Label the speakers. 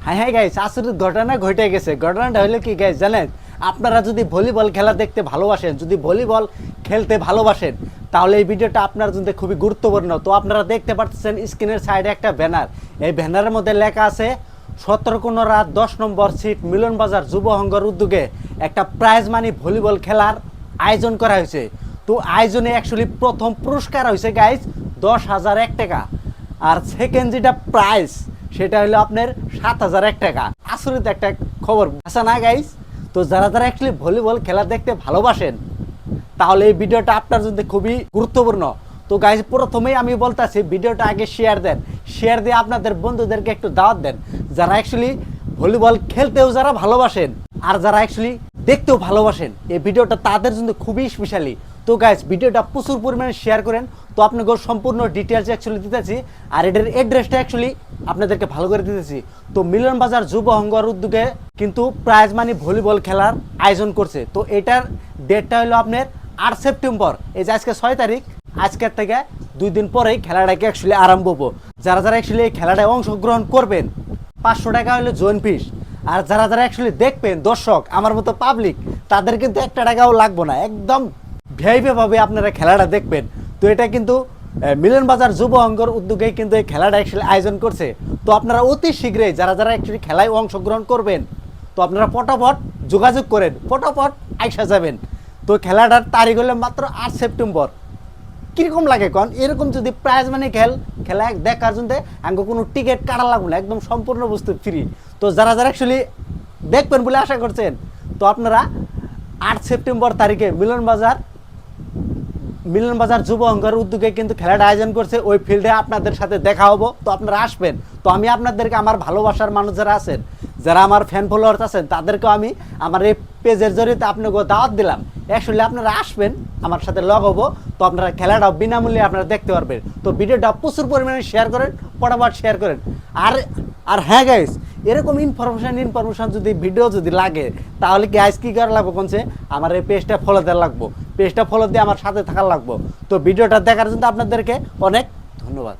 Speaker 1: হ্যাঁ হ্যাঁ গাইস, আসলে ঘটনা ঘটে গেছে। ঘটনাটা হলো কি গাইস জানেন, আপনারা যদি ভলিবল খেলা দেখতে ভালোবাসেন, যদি ভলিবল খেলতে ভালোবাসেন, তাহলে এই ভিডিওটা আপনার জন্য খুবই গুরুত্বপূর্ণ। তো আপনারা দেখতে পাচ্ছেন স্ক্রিনের সাইডে একটা ব্যানার। এই ব্যানারের মধ্যে লেখা আছে 17 রাত 10 নম্বর সিট মিলন বাজার যুব সংঘর উদ্যোগে একটা প্রাইজ মানি ভলিবল খেলার আয়োজন করা হয়েছে। তো আয়োজনে অ্যাকচুয়ালি প্রথম পুরস্কার হয়েছে গাইস 10,001 টাকা, আর সেকেন্ড যেটা প্রাইজ সেটা হলো আপনার 7,001 টাকা। আসলে তো একটা খবর আছে না গাইস? তো যারা যারা অ্যাকচুয়ালি ভলিবল খেলা দেখতে ভালোবাসেন, তাহলে এই ভিডিওটা আপনার জন্য খুবই গুরুত্বপূর্ণ। তো গাইস, প্রথমেই আমি বলতেছি ভিডিওটা আগে শেয়ার দেন, শেয়ার দিয়ে আপনাদের বন্ধুদেরকে একটু দাওয়াত দেন, যারা অ্যাকচুয়ালি ভলিবল খেলতেও যারা ভালোবাসেন আর যারা অ্যাকচুয়ালি দেখতেও ভালোবাসেন। এই ভিডিওটা তাদের জন্য খুবই স্পেশালি। তো গাইস, ভিডিওটা প্রচুর পরিমাণে শেয়ার করেন। তো আপনাকে সম্পূর্ণ ডিটেলস অ্যাকচুয়ালি দিতেছি, আর এটার অ্যাড্রেসটা অ্যাকচুয়ালি আপনাদেরকে ভালো করে দিতেছি। তো মিলন বাজার যুব সংঘর উদ্যোগে কিন্তু প্রাইজ মানি ভলিবল খেলার আয়োজন করছে। তো এটার ডেটটা হলো আপনার 8 সেপ্টেম্বর। এই যে আজকে 6 তারিখ, আজকের থেকে 2 দিন পরেই খেলাটাকে অ্যাকচুয়ালি আরম্ভ হবো। যারা যারা অ্যাকচুয়ালি এই খেলাটায় অংশগ্রহণ করবেন, 500 টাকা হলো জয়েন ফিস। আর যারা যারা অ্যাকচুয়ালি দেখবেন, দর্শক আমার মতো পাবলিক, তাদের কিন্তু 1 টাকাও লাগবে না, একদম ভিআইপি ভাবে আপনারা খেলাটা দেখবেন। তো এটা কিন্তু মিলন বাজার যুব সংঘর উদ্যোগে কিন্তু এই খেলাটা অ্যাকচুয়ালি আয়োজন করছে। তো আপনারা অতি শীঘ্রই যারা যারা অ্যাকচুয়ালি খেলায় অংশগ্রহণ করবেন, তো আপনারা ফটাফট যোগাযোগ করেন, ফটাফট আইসা যাবেন। তো খেলাটার তারিখ হলো মাত্র 8 সেপ্টেম্বর। কীরকম লাগে কন? এরকম যদি প্রাইজ মানে খেলা দেখার জন্য আমাকে কোনো টিকিট কাটা লাগবে না, একদম সম্পূর্ণ বস্তু ফ্রি। তো যারা যারা অ্যাকচুয়ালি দেখবেন বলে আশা করছেন, তো আপনারা 8 সেপ্টেম্বর তারিখে মিলন বাজার যুব সংঘের উদ্যোগে কিন্তু খেলাটা আয়োজন করছে। ওই ফিল্ডে আপনাদের সাথে দেখা হবো। তো আপনারা আসবেন। তো আমি আপনাদেরকে, আমার ভালোবাসার মানুষ যারা আছেন, যারা আমার ফ্যান ফলোয়ার্স আছেন, তাদেরকেও আমি আমার এই পেজের জরিয়ে আপনাকে দাওয়াত দিলাম। অ্যাকচুয়ালি আপনারা আসবেন, আমার সাথে লগ হবো। তো আপনারা খেলাটাও বিনামূল্যে আপনারা দেখতে পারবেন। তো ভিডিওটা প্রচুর পরিমাণে শেয়ার করেন, ফটাফট শেয়ার করেন। আর হ্যাঁ গাইস, এরকম ইনফরমেশন যদি ভিডিও যদি লাগে, তাহলে কি আজ কী করা লাগবো কোনছে? আমার এই পেজটা ফলো দেওয়া লাগবো, পেজটা ফলো দিয়ে আমার সাথে থাকার লাগবো। তো ভিডিওটা দেখার জন্য আপনাদেরকে অনেক ধন্যবাদ।